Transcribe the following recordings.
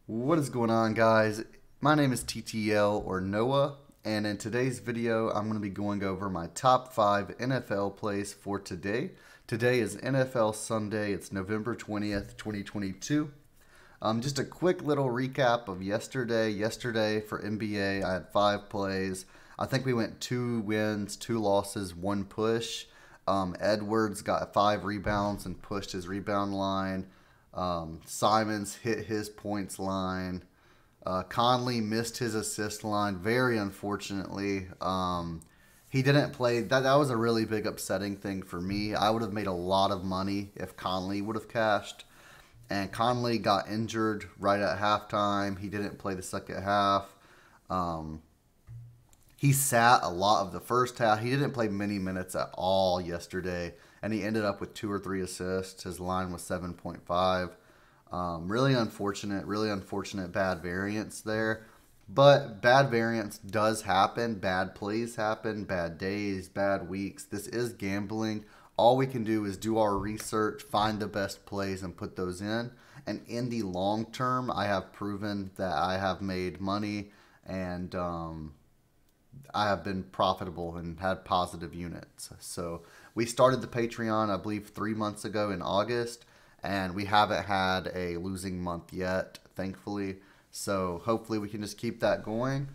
What is going on, guys? My name is TTL or Noah, and in today's video I'm going to be going over my top 5 NFL plays for today. Today is NFL Sunday. It's November 20th, 2022. Just a quick little recap of yesterday. Yesterday for NBA I had 5 plays. I think we went 2 wins, 2 losses, 1 push. Edwards got 5 rebounds and pushed his rebound line. Simons hit his points line. Conley missed his assist line, very unfortunately. He didn't play. That was a really big upsetting thing for me. I would have made a lot of money if Conley would have cashed. And Conley got injured right at halftime. He didn't play the second half. He sat a lot of the first half. He didn't play many minutes at all yesterday, and he ended up with 2 or 3 assists. His line was 7.5. Really unfortunate bad variance there. But bad variance does happen. Bad plays happen. Bad days, bad weeks. This is gambling. All we can do is do our research, find the best plays, and put those in. And in the long term, I have proven that I have made money and I have been profitable and had positive units. So we started the Patreon, I believe, 3 months ago in August, and we haven't had a losing month yet, thankfully. So hopefully we can just keep that going.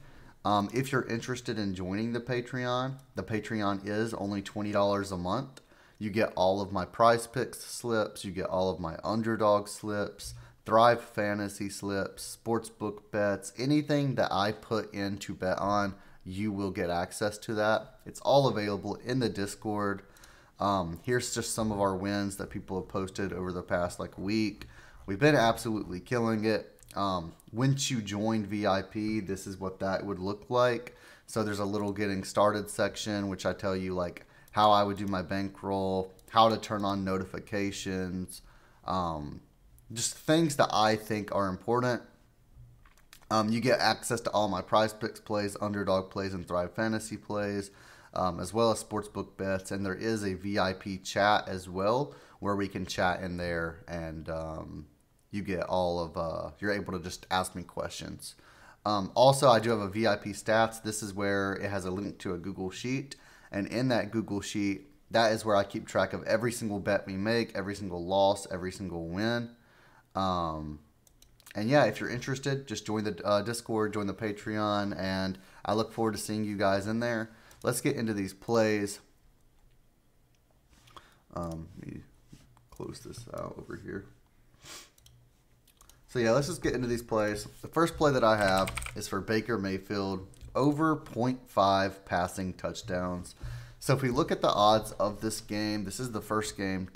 If you're interested in joining the Patreon is only $20 a month. You get all of my PrizePicks slips, you get all of my Underdog slips, Thrive Fantasy slips, sportsbook bets, anything that I put in to bet on, you will get access to that. It's all available in the Discord. Here's just some of our wins that people have posted over the past week. We've been absolutely killing it. Once you join VIP, this is what that would look like. So there's a little getting started section, which I tell you how I would do my bankroll, how to turn on notifications, just things that I think are important. You get access to all my PrizePicks plays, Underdog plays, and Thrive Fantasy plays, as well as sportsbook bets. And there is a VIP chat as well, where we can chat in there, and you get all of you're able to just ask me questions. Also, I do have a VIP stats. This is where it has a link to a Google Sheet, and in that Google Sheet, that is where I keep track of every single bet we make, every single loss, every single win. And yeah, if you're interested, just join the Discord, join the Patreon, and I look forward to seeing you guys in there. Let's get into these plays. Let me close this out over here. So yeah, let's just get into these plays. The first play that I have is for Baker Mayfield, over 0.5 passing touchdowns. So if we look at the odds of this game, this is the first game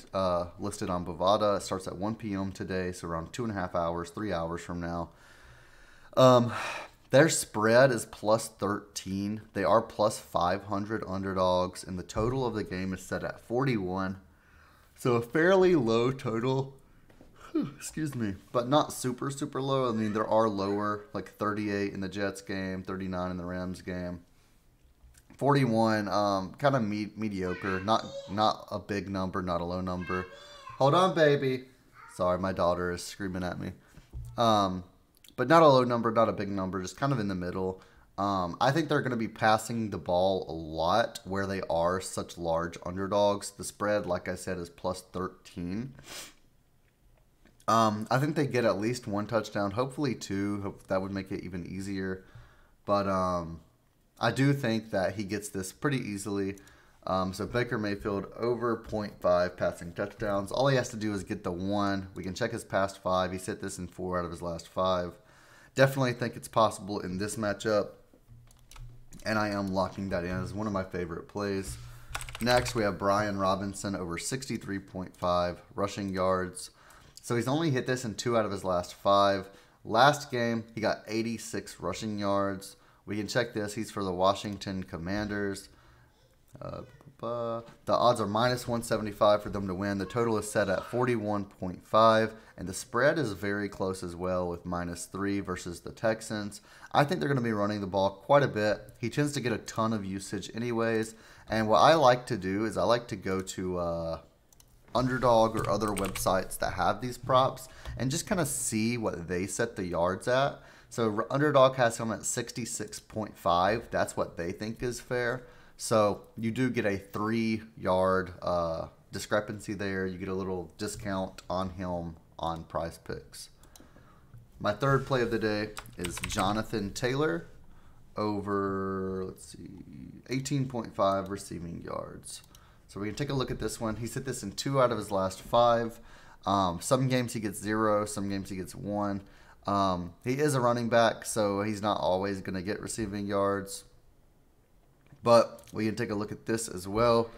listed on Bovada. It starts at 1 p.m. today, so around 2.5 hours, 3 hours from now. Their spread is plus 13. They are plus 500 underdogs, and the total of the game is set at 41. So a fairly low total. Excuse me, but not super low. I mean, there are lower, like 38 in the Jets game, 39 in the Rams game. 41, kind of mediocre. Not a big number, not a low number. Hold on, baby. Sorry, my daughter is screaming at me. But not a low number, not a big number, just kind of in the middle. I think they're going to be passing the ball a lot where they are such large underdogs. The spread, like I said, is plus 13. I think they get at least 1 touchdown, hopefully 2. That would make it even easier. But I do think that he gets this pretty easily. So Baker Mayfield over 0.5 passing touchdowns. All he has to do is get the 1. We can check his past 5. He's hit this in 4 out of his last 5. Definitely think it's possible in this matchup. And I am locking that in as one of my favorite plays. Next, we have Brian Robinson over 63.5 rushing yards. So he's only hit this in 2 out of his last 5. Last game, he got 86 rushing yards. We can check this. He's for the Washington Commanders. The odds are minus 175 for them to win. The total is set at 41.5. And the spread is very close as well with minus 3 versus the Texans. I think they're going to be running the ball quite a bit. He tends to get a ton of usage anyways. And what I like to do is I like to go to Underdog or other websites that have these props and just kind of see what they set the yards at. So Underdog has him at 66.5. That's what they think is fair. So you do get a 3-yard discrepancy there. You get a little discount on him on PrizePicks. My third play of the day is Jonathan Taylor over, let's see, 18.5 receiving yards. So we can take a look at this one. He's hit this in 2 out of his last 5. Some games he gets 0, some games he gets 1. He is a running back, so he's not always going to get receiving yards. But we can take a look at this as well.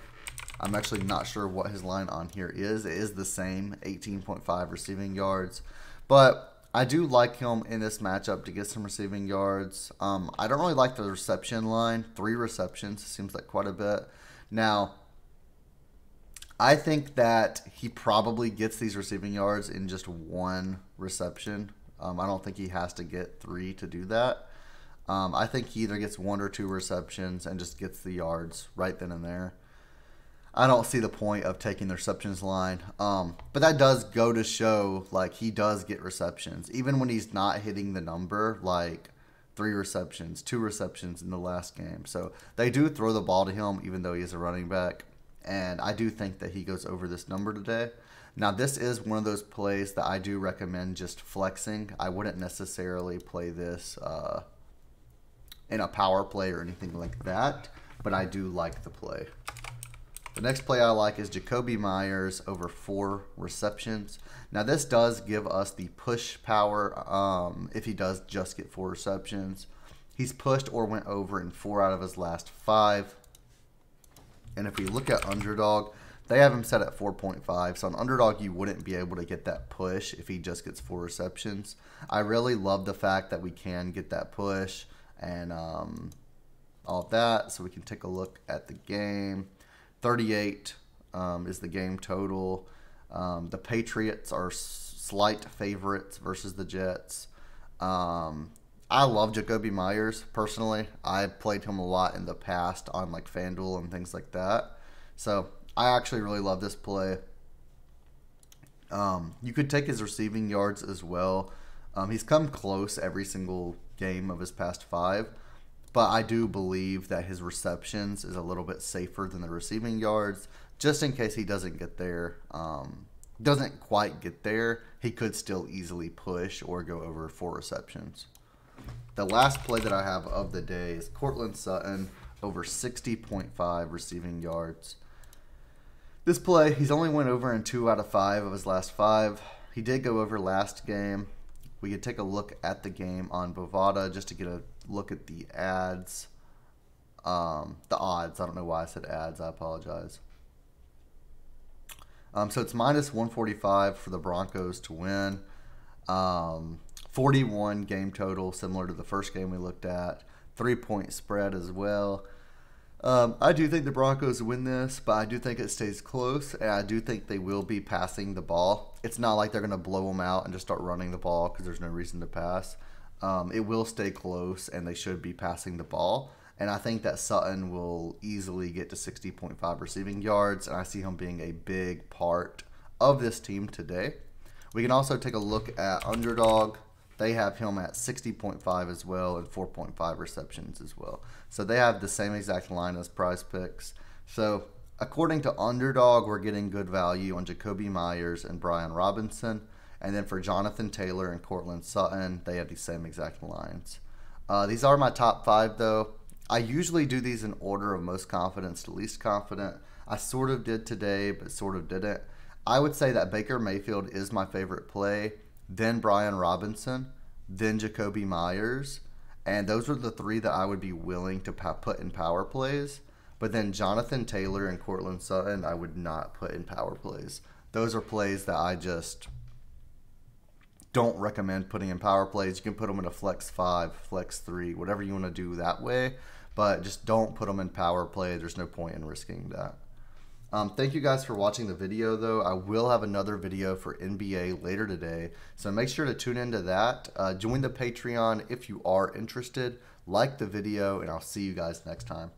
I'm actually not sure what his line on here is. It is the same, 18.5 receiving yards. But I do like him in this matchup to get some receiving yards. I don't really like the reception line. 3 receptions seems like quite a bit. Now, I think that he probably gets these receiving yards in just 1 reception. I don't think he has to get 3 to do that. I think he either gets 1 or 2 receptions and just gets the yards right then and there. I don't see the point of taking the receptions line. But that does go to show, like, he does get receptions. Even when he's not hitting the number, like 3 receptions, 2 receptions in the last game. So they do throw the ball to him even though he is a running back. And I do think that he goes over this number today. Now, this is one of those plays that I do recommend just flexing. I wouldn't necessarily play this in a power play or anything like that. But I do like the play. The next play I like is Jakobi Meyers over 4 receptions. Now, this does give us the push power if he does just get 4 receptions. He's pushed or went over in 4 out of his last 5. And if we look at Underdog, they have him set at 4.5. So on Underdog, you wouldn't be able to get that push if he just gets 4 receptions. I really love the fact that we can get that push and all of that. So we can take a look at the game. 38 is the game total. The Patriots are slight favorites versus the Jets. I love Jakobi Meyers personally. I played him a lot in the past on like FanDuel and things like that. So I actually really love this play. You could take his receiving yards as well. He's come close every single game of his past 5. But I do believe that his receptions is a little bit safer than the receiving yards. Just in case he doesn't get there, doesn't quite get there, he could still easily push or go over 4 receptions. The last play that I have of the day is Courtland Sutton over 60.5 receiving yards. This play, he's only went over in 2 out of 5 of his last 5. He did go over last game. We could take a look at the game on Bovada just to get a look at the odds. I don't know why I said ads. I apologize. So it's minus 145 for the Broncos to win. 41 game total, similar to the first game we looked at. 3-point spread as well. I do think the Broncos win this, but I do think it stays close, and I do think they will be passing the ball. It's not like they're going to blow them out and just start running the ball because there's no reason to pass. It will stay close, and they should be passing the ball. And I think that Sutton will easily get to 60.5 receiving yards, and I see him being a big part of this team today. We can also take a look at Underdog. They have him at 60.5 as well and 4.5 receptions as well. So they have the same exact line as PrizePicks. So according to Underdog, we're getting good value on Jakobi Meyers and Brian Robinson. And then for Jonathan Taylor and Courtland Sutton, they have the same exact lines. These are my top 5 though. I usually do these in order of most confidence to least confident. I sort of did today, but sort of didn't. I would say that Baker Mayfield is my favorite play, then Brian Robinson, then Jakobi Meyers. And those are the 3 that I would be willing to put in power plays. But then Jonathan Taylor and Courtland Sutton, I would not put in power plays. Those are plays that I just don't recommend putting in power plays. You can put them in a flex 5, flex 3, whatever you want to do that way. But just don't put them in power play. There's no point in risking that. Thank you guys for watching the video, though. I will have another video for NBA later today, so make sure to tune into that. Join the Patreon if you are interested. Like the video, and I'll see you guys next time.